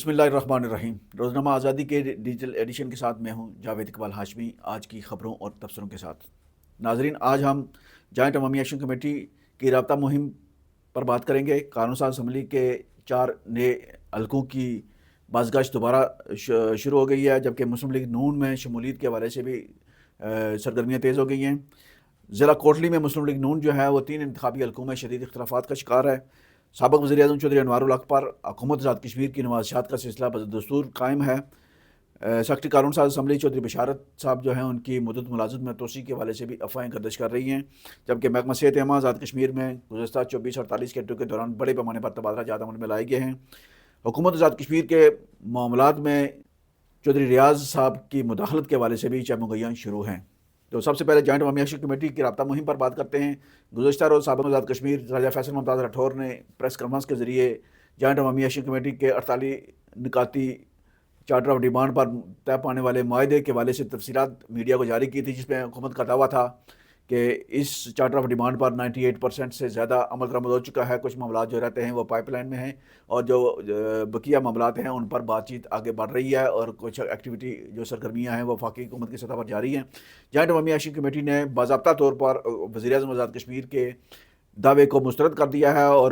بسم اللہ الرحمن الرحیم۔ روزنامہ آزادی کے ڈیجیٹل ایڈیشن کے ساتھ میں ہوں جاوید اقبال ہاشمی، آج کی خبروں اور تبصروں کے ساتھ۔ ناظرین، آج ہم جوائنٹ عوامی ایکشن کمیٹی کی رابطہ مہم پر بات کریں گے۔ قانون ساز اسمبلی کے 4 نئے حلقوں کی بازگشت دوبارہ شروع ہو گئی ہے، جبکہ مسلم لیگ نون میں شمولیت کے حوالے سے بھی سرگرمیاں تیز ہو گئی ہیں۔ ضلع کوٹلی میں مسلم لیگ نون جو ہے وہ 3 انتخابی حلقوں میں شدید اختلافات کا شکار ہے۔ سابق وزیر اعظم چودھری انوار الحق پر حکومت آزاد کشمیر کی نوازشات کا سلسلہ بدستور قائم ہے۔ سیکرٹری قانون ساز اسمبلی چودھری بشارت صاحب جو ہیں ان کی مدت ملازمت میں توسیع کے حوالے سے بھی افواہیں گردش کر رہی ہیں، جبکہ محکمہ صحت عامہ آزاد کشمیر میں گزشتہ 24-48 گھنٹوں کے دوران بڑے پیمانے پر تبادلہ جات عمل میں لائے گئے ہیں۔ حکومت آزاد کشمیر کے معاملات میں چودھری ریاض صاحب کی مداخلت کے حوالے سے بھی چہمگوئیاں شروع ہیں۔ تو سب سے پہلے جوائنٹ عوامی ایکشن کمیٹی کی رابطہ مہم پر بات کرتے ہیں۔ گزشتہ روز سابق آزاد کشمیر راجہ فیصل ممتاز راٹھور نے پریس کانفرنس کے ذریعے جوائنٹ عوامی ایکشن کمیٹی کے 48 نکاتی چارٹر آف ڈیمانڈ پر طے پانے والے معاہدے کے حوالے سے تفصیلات میڈیا کو جاری کی تھی، جس میں حکومت کا دعویٰ تھا کہ اس چارٹر آف ڈیمانڈ پر 98% سے زیادہ عمل درآمد ہو چکا ہے۔ کچھ معاملات جو رہتے ہیں وہ پائپ لائن میں ہیں، اور جو بقیہ معاملات ہیں ان پر بات چیت آگے بڑھ رہی ہے، اور کچھ ایکٹیویٹی جو سرگرمیاں ہیں وہ وفاقی حکومت کی سطح پر جاری ہیں۔ جوائنٹ عوامی ایکشن کمیٹی نے باضابطہ طور پر وزیر اعظم آزاد کشمیر کے دعوے کو مسترد کر دیا ہے، اور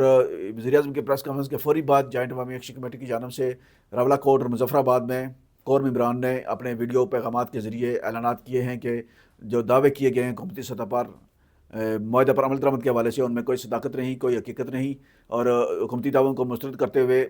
وزیر اعظم کے پریس کانفرنس کے فوری بعد جوائنٹ عوامی ایکشن کمیٹی کی جانب سے راولہ کوٹ اور مظفر آباد میں کور ممبران نے اپنے ویڈیو پیغامات کے ذریعے اعلانات کیے ہیں کہ جو دعوے کیے گئے ہیں حکومتی سطح پر معاہدہ پر عمل درآمد کے حوالے سے، ان میں کوئی صداقت نہیں، کوئی حقیقت نہیں، اور حکومتی دعووں کو مسترد کرتے ہوئے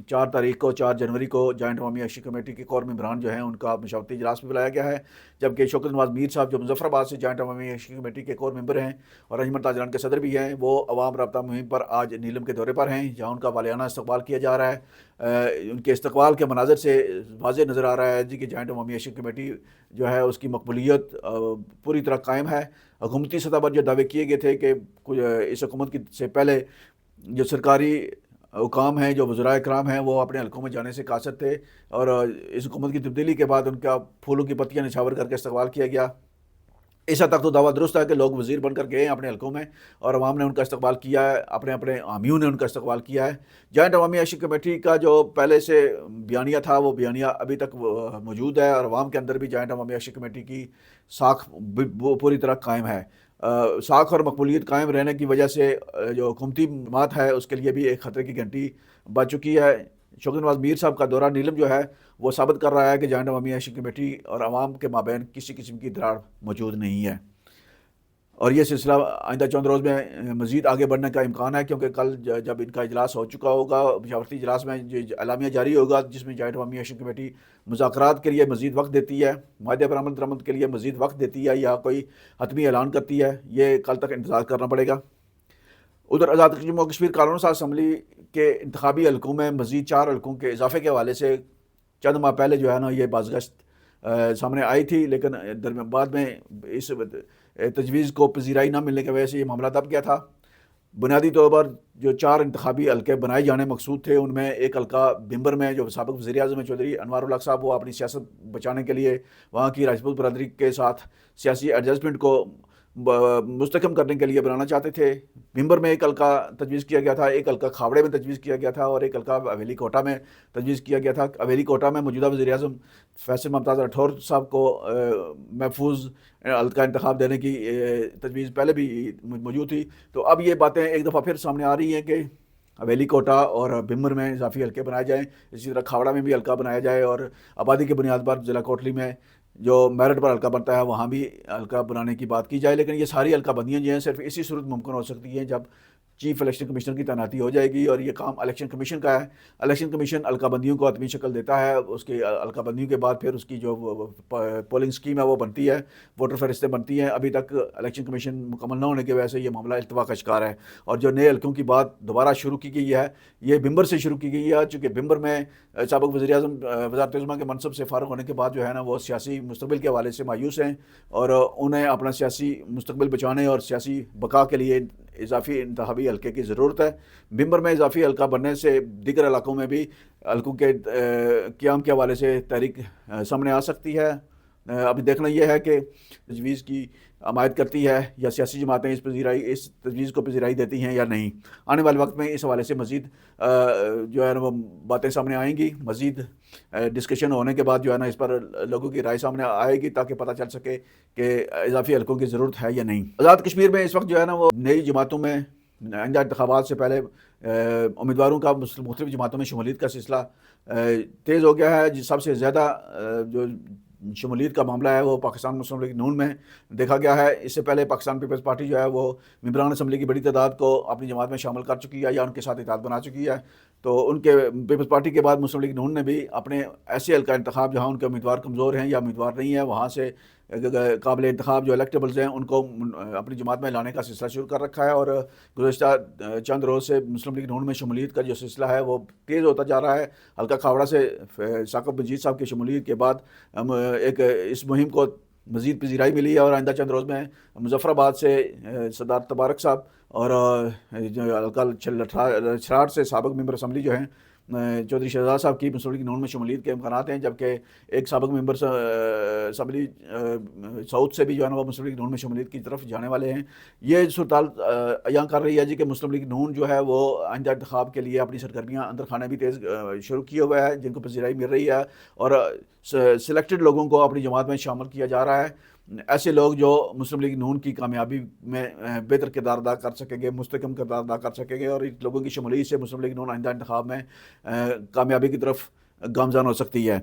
4 جنوری کو جوائنٹ عوامی ایکشن کمیٹی کے کور ممبران جو ہیں ان کا مشاورتی اجلاس بھی بلایا گیا ہے، جبکہ شوکت نواز میر صاحب جو مظفر آباد سے جوائنٹ عوامی ایکشن کمیٹی کے کور ممبر ہیں اور انجمن تاجران کے صدر بھی ہیں، وہ عوام رابطہ مہم پر آج نیلم کے دورے پر ہیں، جہاں ان کا والیانہ استقبال کیا جا رہا ہے۔ ان کے استقبال کے مناظر سے واضح نظر آ رہا ہے کہ جوائنٹ عوامی ایکشن کمیٹی جو ہے اس کی مقبولیت پوری طرح قائم ہے۔ حکومتی سطح پر جو دعوے کیے گئے تھے کہ اس حکومت سے پہلے جو سرکاری حکام ہیں، جو وزراء کرام ہیں، وہ اپنے حلقوں میں جانے سے قاصر تھے، اور اس حکومت کی تبدیلی کے بعد ان کا پھولوں کی پتیاں نچھاور کر کے استقبال کیا گیا۔ اس حد تک تو دعویٰ درست ہے کہ لوگ وزیر بن کر گئے ہیں اپنے حلقوں میں، اور عوام نے ان کا استقبال کیا ہے، اپنے حامیوں نے ان کا استقبال کیا ہے۔ جوائنٹ عوامی ایکشن کمیٹی کا جو پہلے سے بیانیہ تھا وہ بیانیہ ابھی تک موجود ہے، اور عوام کے اندر بھی جوائنٹ عوامی ایکشن کمیٹی کی ساکھ وہ پوری طرح قائم ہے۔ ساکھ اور مقبولیت قائم رہنے کی وجہ سے جو حکومتی بات ہے اس کے لیے بھی ایک خطرے کی گھنٹی بج چکی ہے۔ شوکت نواز میر صاحب کا دورہ نیلم جو ہے وہ ثابت کر رہا ہے کہ جوائنٹ عوامی ایکشن کمیٹی اور عوام کے مابین کسی قسم کی دراڑ موجود نہیں ہے، اور یہ سلسلہ آئندہ چند روز میں مزید آگے بڑھنے کا امکان ہے، کیونکہ کل جب ان کا اجلاس ہو چکا ہوگا، مشاورتی اجلاس میں جو اعلامیہ جاری ہوگا جس میں جوائنٹ عوامی ایکشن کمیٹی مذاکرات کے لیے مزید وقت دیتی ہے، معاہدے پر عمل درآمد کے لیے مزید وقت دیتی ہے، یا کوئی حتمی اعلان کرتی ہے، یہ کل تک انتظار کرنا پڑے گا۔ ادھر آزاد جموں و کشمیر قانون ساز اسمبلی کے انتخابی حلقوں میں مزید 4 حلقوں کے اضافے کے حوالے سے چند ماہ پہلے جو ہے نا یہ بازگشت سامنے آئی تھی، لیکن بعد میں اس تجویز کو پذیرائی نہ ملنے کی وجہ سے یہ معاملہ دب گیا تھا۔ بنیادی طور پر جو 4 انتخابی حلقے بنائے جانے مقصود تھے، ان میں ایک حلقہ بھمبر میں جو سابق وزیر اعظم چودھری انوار الحق صاحب وہ اپنی سیاست بچانے کے لیے وہاں کی راجپوت برادری کے ساتھ سیاسی ایڈجسٹمنٹ کو مستحکم کرنے کے لیے بنانا چاہتے تھے۔ بھمبر میں ایک حلقہ تجویز کیا گیا تھا، ایک حلقہ کھاوڑے میں تجویز کیا گیا تھا، اور ایک حلقہ حویلی کوٹا میں تجویز کیا گیا تھا۔ حویلی کوٹا میں موجودہ وزیر اعظم فیصل ممتاز راٹھور صاحب کو محفوظ حلقہ انتخاب دینے کی تجویز پہلے بھی موجود تھی، تو اب یہ باتیں ایک دفعہ پھر سامنے آ رہی ہیں کہ حویلی کوٹا اور بھمبر میں اضافی حلقے بنائے جائیں، اسی طرح کھاوڑا میں بھی حلقہ بنایا جائے، اور آبادی کی بنیاد پر ضلع کوٹلی میں جو میرٹ پر حلقہ بنتا ہے وہاں بھی حلقہ بنانے کی بات کی جائے۔ لیکن یہ ساری حلقہ بندیاں جو ہیں صرف اسی صورت ممکن ہو سکتی ہیں جب چیف الیکشن کمشنر کی تعیناتی ہو جائے گی، اور یہ کام الیکشن کمیشن کا ہے۔ الیکشن کمیشن حلقہ بندیوں کو حتمی شکل دیتا ہے، اس کی حلقہ بندیوں کے بعد پھر اس کی جو پولنگ سکیم ہے وہ بنتی ہے، ووٹر فہرستیں بنتی ہیں۔ ابھی تک الیکشن کمیشن مکمل نہ ہونے کی وجہ سے یہ معاملہ التوا کا شکار ہے، اور جو نئے حلقوں کی بات دوبارہ شروع کی گئی ہے یہ بھمبر سے شروع کی گئی ہے، چونکہ بھمبر میں سابق وزیر اعظم وزارت عظمیٰ کے منصب سے فارغ ہونے کے بعد جو ہے نا وہ سیاسی مستقبل کے حوالے سے مایوس ہیں، اور انہیں اپنا سیاسی مستقبل بچانے اور سیاسی بقا کے لیے اضافی انتخابی حلقے کی ضرورت ہے۔ بھمبر میں اضافی حلقہ بننے سے دیگر علاقوں میں بھی حلقوں کے قیام کے حوالے سے تحریک سامنے آ سکتی ہے۔ ابھی دیکھنا یہ ہے کہ تجویز کی حمایت کرتی ہے یا سیاسی جماعتیں اس تجویز کو پذیرائی دیتی ہیں یا نہیں۔ آنے والے وقت میں اس حوالے سے مزید جو ہے نا وہ باتیں سامنے آئیں گی، مزید ڈسکشن ہونے کے بعد جو ہے نا اس پر لوگوں کی رائے سامنے آئے گی تاکہ پتہ چل سکے کہ اضافی حلقوں کی ضرورت ہے یا نہیں۔ آزاد کشمیر میں اس وقت جو ہے نا وہ نئی جماعتوں میں آئندہ انتخابات سے پہلے امیدواروں کا مختلف جماعتوں میں شمولیت کا سلسلہ تیز ہو گیا ہے۔ سب سے زیادہ جو شمولیت کا معاملہ ہے وہ پاکستان مسلم لیگ نون میں دیکھا گیا ہے۔ اس سے پہلے پاکستان پیپلز پارٹی جو ہے وہ ممبران اسمبلی کی بڑی تعداد کو اپنی جماعت میں شامل کر چکی ہے یا ان کے ساتھ اتحاد بنا چکی ہے۔ تو ان کے پیپلز پارٹی کے بعد مسلم لیگ نون نے بھی اپنے ایسے حلقہ انتخاب جہاں ان کے امیدوار کمزور ہیں یا امیدوار نہیں ہیں، وہاں سے قابل انتخاب جو الیکٹیبلز ہیں ان کو اپنی جماعت میں لانے کا سلسلہ شروع کر رکھا ہے، اور گزشتہ چند روز سے مسلم لیگ نون میں شمولیت کا جو سلسلہ ہے وہ تیز ہوتا جا رہا ہے۔ حلقہ کھاوڑہ سے ثاقب مجید صاحب کی شمولیت کے بعد ایک اس مہم کو مزید پذیرائی ملی ہے، اور آئندہ چند روز میں مظفر آباد سے سردار تبارک صاحب اور حلقہ چھراٹ سے سابق ممبر اسمبلی جو ہیں چودھری شہزاد صاحب کی مسلم لیگ نون میں شمولیت کے امکانات ہیں، جبکہ ایک سابق ممبر اسمبلی ساؤتھ سے بھی جو ہے نا وہ مسلم لیگ نون میں شمولیت کی طرف جانے والے ہیں۔ یہ صورتحال عیاں کر رہی ہے جی کہ مسلم لیگ نون جو ہے وہ آئندہ انتخاب کے لیے اپنی سرگرمیاں اندر خانے بھی تیز شروع کیے ہوئے ہے، جن کو پذیرائی مل رہی ہے، اور سلیکٹڈ لوگوں کو اپنی جماعت میں شامل کیا جا رہا ہے۔ ایسے لوگ جو مسلم لیگ نون کی کامیابی میں بہتر کردار ادا کر سکیں گے، مستحکم کردار ادا کر سکیں گے، اور ان لوگوں کی شمولیت سے مسلم لیگ نون آئندہ انتخاب میں کامیابی کی طرف گامزن ہو سکتی ہے۔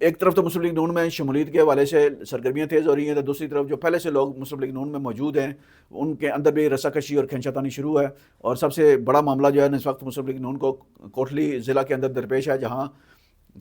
ایک طرف تو مسلم لیگ نون میں شمولیت کے حوالے سے سرگرمیاں تیز ہو رہی ہیں، تو دوسری طرف جو پہلے سے لوگ مسلم لیگ نون میں موجود ہیں ان کے اندر بھی رساکشی اور کھینچاتانی شروع ہے، اور سب سے بڑا معاملہ جو ہے اس وقت مسلم لیگ نون کو کوٹلی ضلع کے اندر درپیش ہے، جہاں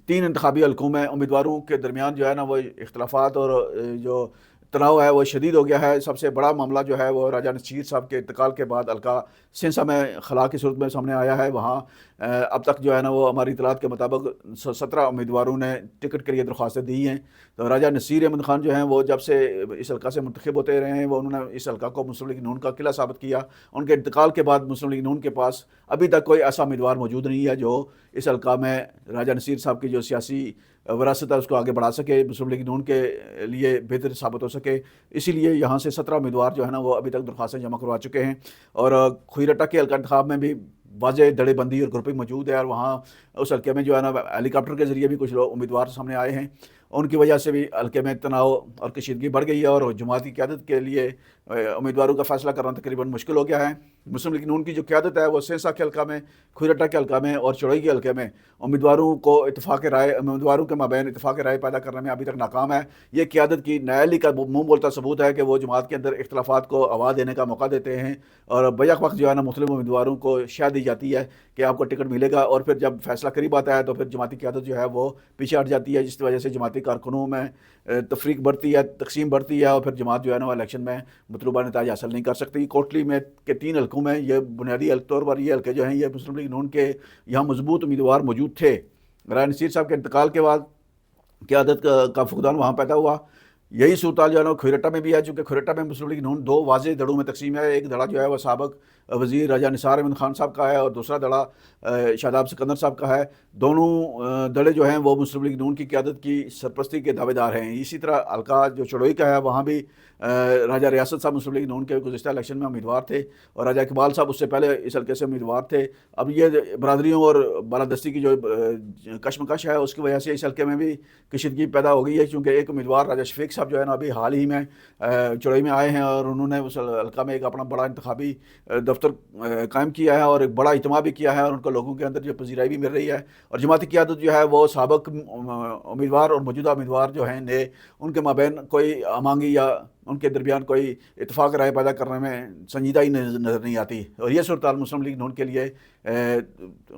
3 انتخابی حلقوں میں امیدواروں کے درمیان جو ہے نا وہ اختلافات اور جو تناؤ ہے وہ شدید ہو گیا ہے۔ سب سے بڑا معاملہ جو ہے وہ راجہ نصیر صاحب کے انتقال کے بعد حلقہ سینسا میں خلا کی صورت میں سامنے آیا ہے۔ وہاں اب تک جو ہے نا وہ ہماری اطلاعات کے مطابق 17 امیدواروں نے ٹکٹ کے لیے درخواستیں دی ہیں۔ تو راجہ نصیر احمد خان جو ہیں وہ جب سے اس حلقہ سے منتخب ہوتے رہے ہیں وہ انہوں نے اس حلقہ کو مسلم لیگ نون کا قلعہ ثابت کیا۔ ان کے انتقال کے بعد مسلم لیگ نون کے پاس ابھی تک کوئی ایسا امیدوار موجود نہیں ہے جو اس حلقہ میں راجہ نصیر صاحب کی جو سیاسی وراثت ہے اس کو آگے بڑھا سکے، مسلم لیگ نون کے لیے بہتر ثابت ہو سکے۔ اسی لیے یہاں سے 17 امیدوار جو ہے نا وہ ابھی تک درخواستیں جمع کروا چکے ہیں، اور کھوئی رٹا کے حلقہ انتخاب میں بھی واضح دڑے بندی اور گروپنگ موجود ہے، اور وہاں اس حلقے میں جو ہے نا ہیلی کاپٹر کے ذریعے بھی کچھ لوگ امیدوار سامنے آئے ہیں، ان کی وجہ سے بھی حلقے میں تناؤ اور کشیدگی بڑھ گئی ہے، اور جماعتی قیادت کے لیے امیدواروں کا فیصلہ کرنا تقریباً مشکل ہو گیا ہے۔ مسلم لیگ نون کی جو قیادت ہے وہ سینسا کے حلقہ میں، کھوئی رٹا کے حلقہ میں اور چڑوئی کے حلقے میں امیدواروں کے مابین اتفاق رائے پیدا کرنے میں ابھی تک ناکام ہے۔ یہ قیادت کی نااہلی کا منہ بولتا ثبوت ہے کہ وہ جماعت کے اندر اختلافات کو آواز دینے کا موقع دیتے ہیں، اور بیک وقت جو ہے نا مختلف امیدواروں کو شاید دی جاتی ہے کہ آپ کو ٹکٹ ملے گا، اور پھر جب فیصلہ قریب آتا ہے تو پھر جماعتی قیادت جو ہے وہ پیچھے ہٹ جاتی ہے، جس کی وجہ سے جماعتی کارکنوں میں تفریق بڑھتی ہے، تقسیم بڑھتی ہے، اور پھر جماعت جو ہے نا وہ الیکشن میں مطلوبہ نتائج حاصل نہیں کر سکتی۔ کوٹلی میں کے 3 حلقوں میں یہ بنیادی طور پر یہ حلقے جو ہیں یہ مسلم لیگ نون کے یہاں مضبوط امیدوار موجود تھے۔ راجہ نصیر صاحب کے انتقال کے بعد قیادت کا فقدان وہاں پیدا ہوا۔ یہی صورتحال جو ہے نا کھوئی رٹا میں بھی ہے، چونکہ کھوئی رٹا میں مسلم لیگ نون 2 واضح دڑوں میں تقسیم ہے۔ ایک دڑا جو ہے وہ سابق وزیر راجہ نثار احمد خان صاحب کا ہے، اور دوسرا دڑا شاداب سکندر صاحب کا ہے۔ دونوں دڑے جو ہیں وہ مسلم لیگ نون کی قیادت کی سرپرستی کے دعوے دار ہیں۔ اسی طرح حلقہ جو چڑوئی کا ہے وہاں بھی راجہ ریاست صاحب مسلم لیگ نون کے گزشتہ الیکشن میں امیدوار تھے، اور راجہ اقبال صاحب اس سے پہلے اس حلقے سے امیدوار تھے۔ اب یہ برادریوں اور بالادستی کی جو کشمکش ہے اس کی وجہ سے اس حلقے میں بھی کشیدگی پیدا ہو گئی ہے، چونکہ ایک امیدوار راجہ شفیق صاحب جو ہے نا ابھی حال ہی میں چڑوئی میں آئے ہیں، اور انہوں نے اس حلقہ میں ایک اپنا بڑا انتخابی دفتر قائم کیا ہے اور ایک بڑا اجتماع بھی کیا ہے، اور ان کو لوگوں کے اندر جو پذیرائی بھی مل رہی ہے، اور جماعتی قیادت جو ہے وہ سابق امیدوار اور موجودہ امیدوار جو ہیں نئے ان کے مابین کوئی امانگی یا ان کے درمیان کوئی اتفاق رائے پیدا کرنے میں سنجیدہ ہی نظر نہیں آتی، اور یہ صورتحال مسلم لیگ نون کے لیے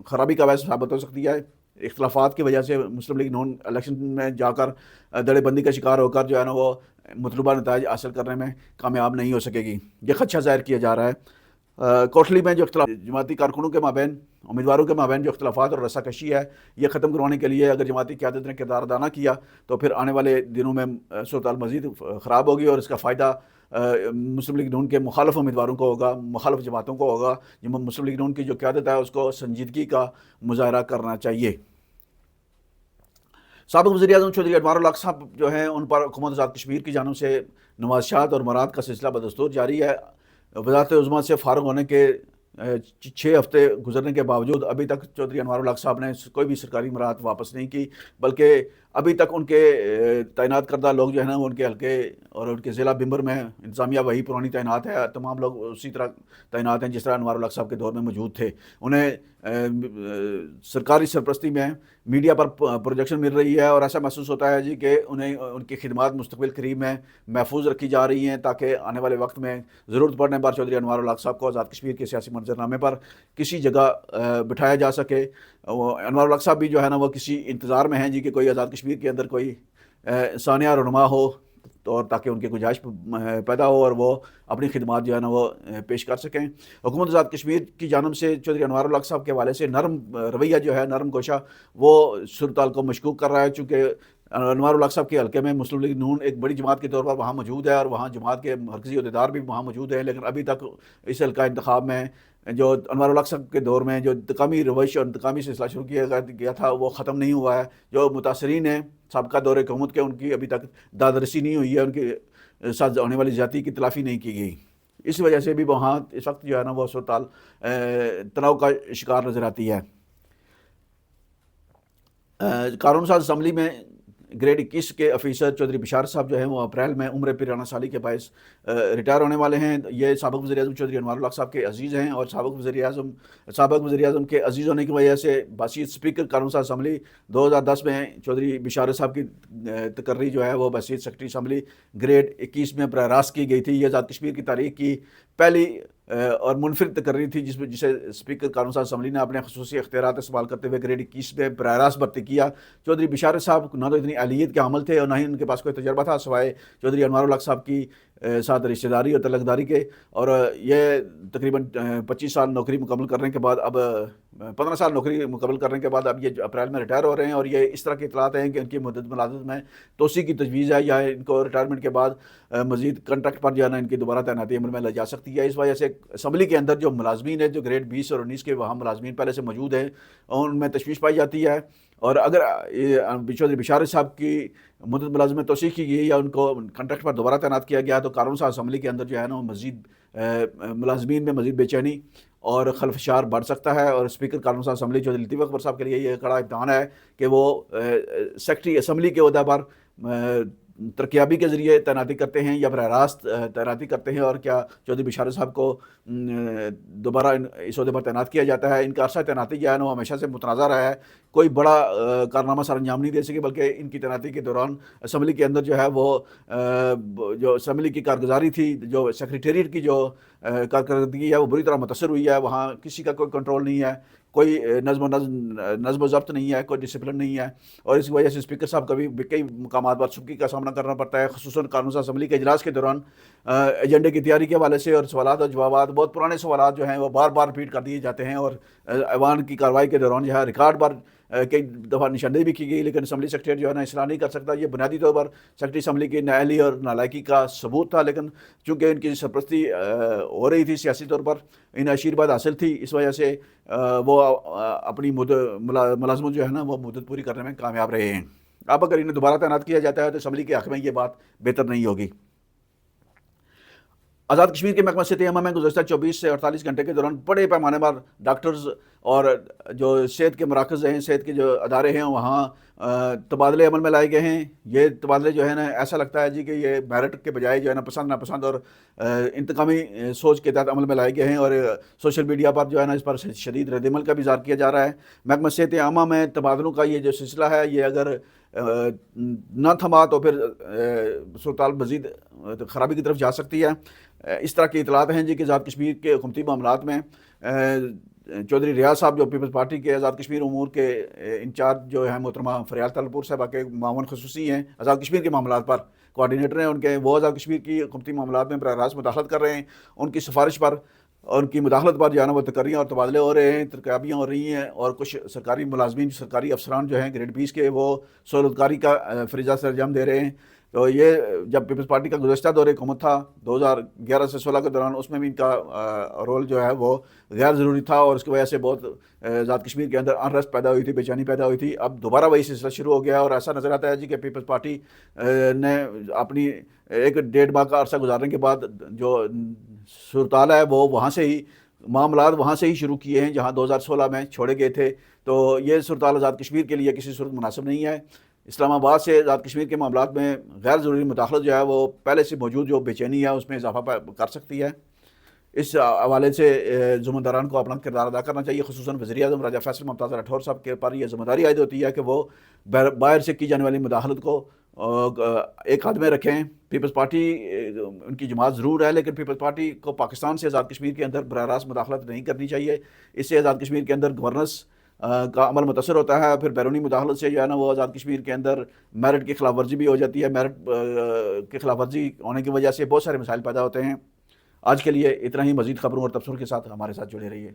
خرابی کا باعث ثابت ہو سکتی ہے۔ اختلافات کی وجہ سے مسلم لیگ نون الیکشن میں جا کر دڑے بندی کا شکار ہو کر جو ہے نا وہ مطلوبہ نتائج حاصل کرنے میں کامیاب نہیں ہو سکے گی، یہ خدشہ ظاہر کیا جا رہا ہے۔ کوٹلی میں جو اختلاف جماعتی کارکنوں کے مابین، امیدواروں کے مابین جو اختلافات اور رساکشی ہے یہ ختم کروانے کے لیے اگر جماعتی قیادت نے کردار ادا نہ کیا تو پھر آنے والے دنوں میں صورتحال مزید خراب ہوگی، اور اس کا فائدہ مسلم لیگ نون کے مخالف امیدواروں کو ہوگا، مخالف جماعتوں کو ہوگا۔ مسلم لیگ نون کی جو قیادت ہے اس کو سنجیدگی کا مظاہرہ کرنا چاہیے۔ سابق وزیر اعظم چودھری انوار الحق صاحب جو ہیں ان پر حکومت آزاد کشمیر کی جانب سے نوازشات اور مراد کا سلسلہ بدستور جاری ہے۔ وزارت عظمیٰ سے فارغ ہونے کے 6 ہفتے گزرنے کے باوجود ابھی تک چودھری انوار الحق صاحب نے کوئی بھی سرکاری مراد واپس نہیں کی، بلکہ ابھی تک ان کے تعینات کردہ لوگ جو ہیں نا وہ ان کے حلقے اور ان کے ضلع بمبر میں انتظامیہ وہی پرانی تعینات ہے، تمام لوگ اسی طرح تعینات ہیں جس طرح انوار الحق صاحب کے دور میں موجود تھے۔ انہیں سرکاری سرپرستی میں میڈیا پر پروجیکشن مل رہی ہے اور ایسا محسوس ہوتا ہے جی کہ انہیں ان کی خدمات مستقبل قریب میں محفوظ رکھی جا رہی ہیں تاکہ آنے والے وقت میں ضرورت پڑنے پر چودھری انوار الحق صاحب کو آزاد کشمیر کے سیاسی منظرنامے پر کسی جگہ بٹھایا جا سکے۔ انوار الحق صاحب بھی جو ہے نا وہ کسی انتظار میں ہیں جی کہ کوئی آزاد کشمیر کے اندر کوئی ثانیہ رونما ہو اور تاکہ ان کی گنجائش پیدا ہو اور وہ اپنی خدمات جو ہے نا وہ پیش کر سکیں۔ حکومت آزاد کشمیر کی جانب سے چودھری انوار الحق صاحب کے حوالے سے نرم رویہ جو ہے، نرم گوشہ، وہ صورتحال کو مشکوک کر رہا ہے، چونکہ انوار الحق صاحب کے حلقے میں مسلم لیگ نون ایک بڑی جماعت کے طور پر وہاں موجود ہے اور وہاں جماعت کے مرکزی عہدیدار بھی وہاں موجود ہیں، لیکن ابھی تک اس حلقہ انتخاب میں جو انوار الحق صاحب کے دور میں جو انتقامی روش اور انتقامی سلسلہ شروع کیا گیا تھا وہ ختم نہیں ہوا ہے۔ جو متاثرین ہیں سابقہ دور حکومت کے، ان کی ابھی تک دادرسی نہیں ہوئی ہے، ان کے ساتھ ہونے والی زیادتی کی تلافی نہیں کی گئی۔ اس وجہ سے بھی وہاں اس وقت جو ہے نا وہ صورتحال تناؤ کا شکار نظر آتی ہے۔ قانون ساز اسمبلی میں گریڈ 21 کے آفیسر چودھری بشار صاحب جو ہیں وہ اپریل میں عمر پیرانہ سالی کے باعث ریٹائر ہونے والے ہیں۔ یہ سابق وزیر اعظم چودھری انوار الحق صاحب کے عزیز ہیں اور سابق وزیر اعظم کے عزیز ہونے کی وجہ سے بحیثیت اسپیکر قانون ساز اسمبلی 2010 میں چودھری بشار صاحب کی تقرری جو ہے وہ بحیثیت سیکرٹری اسمبلی گریڈ 21 میں براہ راست کی گئی تھی۔ یہ آزاد کشمیر کی تاریخ کی پہلی اور منفرد تقرری تھی جسے اسپیکر قانون ساز اسمبلی نے اپنے خصوصی اختیارات استعمال کرتے ہوئے گریڈ 21 میں براہ راست بھرتی کیا۔ چودھری بشار صاحب نہ تو اتنی اہلیت کے حامل تھے اور نہ ہی ان کے پاس کوئی تجربہ تھا سوائے چودھری انوار الحق صاحب کی ساتھ رشتہ داری اور تعلق داری کے، اور یہ تقریباً 25 سال نوکری مکمل کرنے کے بعد، اب 15 سال نوکری مکمل کرنے کے بعد اب یہ اپریل میں ریٹائر ہو رہے ہیں، اور یہ اس طرح کی اطلاعات ہیں کہ ان کی مدت ملازمت میں توسیع کی تجویز ہے یا ان کو ریٹائرمنٹ کے بعد مزید کنٹریکٹ پر جانا ان کی دوبارہ تعیناتی عمل میں لائی جا سکتی ہے۔ اس وجہ سے اسمبلی کے اندر جو ملازمین ہیں جو گریڈ 20 اور 19 کے وہاں ملازمین پہلے سے موجود ہیں ان میں تشویش پائی جاتی ہے، اور اگر چودھری بشار صاحب کی مدت ملازمت توسیع کی گئی یا ان کو کنٹریکٹ پر دوبارہ تعینات کیا گیا تو قانون ساز اسمبلی کے اندر جو ہے نا وہ مزید ملازمین میں مزید بے چینی اور خلفشار بڑھ سکتا ہے، اور اسپیکر قانون ساز اسمبلی چودھری لطیف اکبر صاحب کے لیے یہ کڑا امتحان ہے کہ وہ سیکرٹری اسمبلی کے عہدہ پر ترقیابی کے ذریعے تعیناتی کرتے ہیں یا براہ راست تعیناتی کرتے ہیں، اور کیا چودھری بشار صاحب کو دوبارہ اس عہدے پر تعینات کیا جاتا ہے۔ ان کا عرصہ تعیناتی جو ہے نا وہ ہمیشہ سے متنازع رہا ہے، کوئی بڑا کارنامہ سر انجام نہیں دے سکے، بلکہ ان کی تعیناتی کے دوران اسمبلی کے اندر جو ہے وہ جو اسمبلی کی کارگزاری تھی، جو سیکریٹریٹ کی جو کارکردگی ہے وہ بری طرح متاثر ہوئی ہے۔ وہاں کسی کا کوئی کنٹرول نہیں ہے، کوئی نظم و ضبط نہیں ہے، کوئی ڈسپلن نہیں ہے، اور اس وجہ سے اسپیکر صاحب کبھی کئی مقامات پر سکی کا سامنا کرنا پڑتا ہے، خصوصاً قانون ساز اسمبلی کے اجلاس کے دوران ایجنڈے کی تیاری کے حوالے سے، اور سوالات اور جوابات بہت پرانے سوالات جو ہیں وہ بار بار ریپیٹ کر دیے جاتے ہیں، اور ایوان کی کارروائی کے دوران جو ہے ریکارڈ پر کئی دفعہ نشاندہی بھی کی گئی، لیکن اسمبلی سیکریٹری جو ہے نا اصلاح نہیں کر سکتا۔ یہ بنیادی طور پر سیکریٹری اسمبلی کی نااہلی اور نالائکی کا ثبوت تھا، لیکن چونکہ ان کی سرپرستی ہو رہی تھی سیاسی طور پر، انہیں آشیرواد حاصل تھی، اس وجہ سے وہ اپنی ملازمت جو ہے نا وہ مدت پوری کرنے میں کامیاب رہے ہیں۔ اب اگر انہیں دوبارہ تعینات کیا جاتا ہے تو اسمبلی کے حق میں یہ بات بہتر نہیں ہوگی۔ آزاد کشمیر کے محکمہ صحت عامہ میں گزشتہ 24 سے 48 گھنٹے کے دوران بڑے پیمانے پر ڈاکٹرز اور جو صحت کے مراکز ہیں، صحت کے جو ادارے ہیں وہاں تبادلے عمل میں لائے گئے ہیں۔ یہ تبادلے جو ہے نا ایسا لگتا ہے جی کہ یہ میرٹ کے بجائے جو ہے نا پسند ناپسند اور انتقامی سوچ کے تحت عمل میں لائے گئے ہیں، اور سوشل میڈیا پر جو ہے نا اس پر شدید رد عمل کا بھی اظہار کیا جا رہا ہے۔ محکمہ صحت عامہ میں تبادلوں کا یہ جو سلسلہ ہے یہ اگر نہ تھما تو پھر صورتحال مزید خرابی کی طرف جا سکتی ہے۔ اس طرح کی اطلاعات ہیں جی کہ آزاد کشمیر کے حکومتی معاملات میں چودھری ریاض صاحب جو پیپلز پارٹی کے آزاد کشمیر امور کے انچارج جو ہیں محترمہ فریال طلبپور صاحبہ کے معاون خصوصی ہیں، آزاد کشمیر کے معاملات پر کوآرڈینیٹر ہیں ان کے، وہ آزاد کشمیر کی حکومتی معاملات میں براہ راست مداخلت کر رہے ہیں۔ ان کی سفارش پر اور ان کی مداخلت پر جو ہے نا وہ تقرریاں اور تبادلے ہو رہے ہیں، ترقیابیاں ہو رہی ہیں، اور کچھ سرکاری ملازمین، سرکاری افسران جو ہیں گریڈ 20 کے، وہ سہولت کاری کا فریضہ سر انجام دے رہے ہیں۔ تو یہ جب پیپلز پارٹی کا گزشتہ دور حکومت تھا 2011 سے 16 کے دوران، اس میں بھی ان کا رول جو ہے وہ غیر ضروری تھا، اور اس کی وجہ سے بہت ذات کشمیر کے اندر انریسٹ پیدا ہوئی تھی، بے چینی پیدا ہوئی تھی۔ اب دوبارہ وہی سلسلہ شروع ہو گیا ہے، اور ایسا نظر آتا ہے جی کہ پیپلز پارٹی نے اپنی ایک 1.5 ماہ کا عرصہ گزارنے کے بعد جو صورتحال ہے وہ وہاں سے ہی معاملات وہاں سے ہی شروع کیے ہیں جہاں 2016 میں چھوڑے گئے تھے۔ تو یہ صورتحال آزاد کشمیر کے لیے کسی صورت مناسب نہیں ہے۔ اسلام آباد سے آزاد کشمیر کے معاملات میں غیر ضروری مداخلت جو ہے وہ پہلے سے موجود جو بے چینی ہے اس میں اضافہ کر سکتی ہے۔ اس حوالے سے ذمہ داران کو اپنا کردار ادا کرنا چاہیے، خصوصاً وزیر اعظم راجہ فیصل ممتاز راٹھور صاحب کے پر یہ ذمہ داری عائد ہوتی ہے کہ وہ باہر سے کی جانے والی مداخلت کو ایک حد میں رکھیں۔ پیپلز پارٹی ان کی جماعت ضرور ہے، لیکن پیپلز پارٹی کو پاکستان سے آزاد کشمیر کے اندر براہ راست مداخلت نہیں کرنی چاہیے۔ اس سے آزاد کشمیر کے اندر گورننس کا عمل متاثر ہوتا ہے، پھر بیرونی مداخلت سے جو ہے نا وہ آزاد کشمیر کے اندر میرٹ کی خلاف ورزی بھی ہو جاتی ہے، میرٹ کی خلاف ورزی ہونے کی وجہ سے بہت سارے مسائل پیدا ہوتے ہیں۔ آج کے لیے اتنا ہی، مزید خبروں اور تبصروں کے ساتھ ہمارے ساتھ جڑے رہیے۔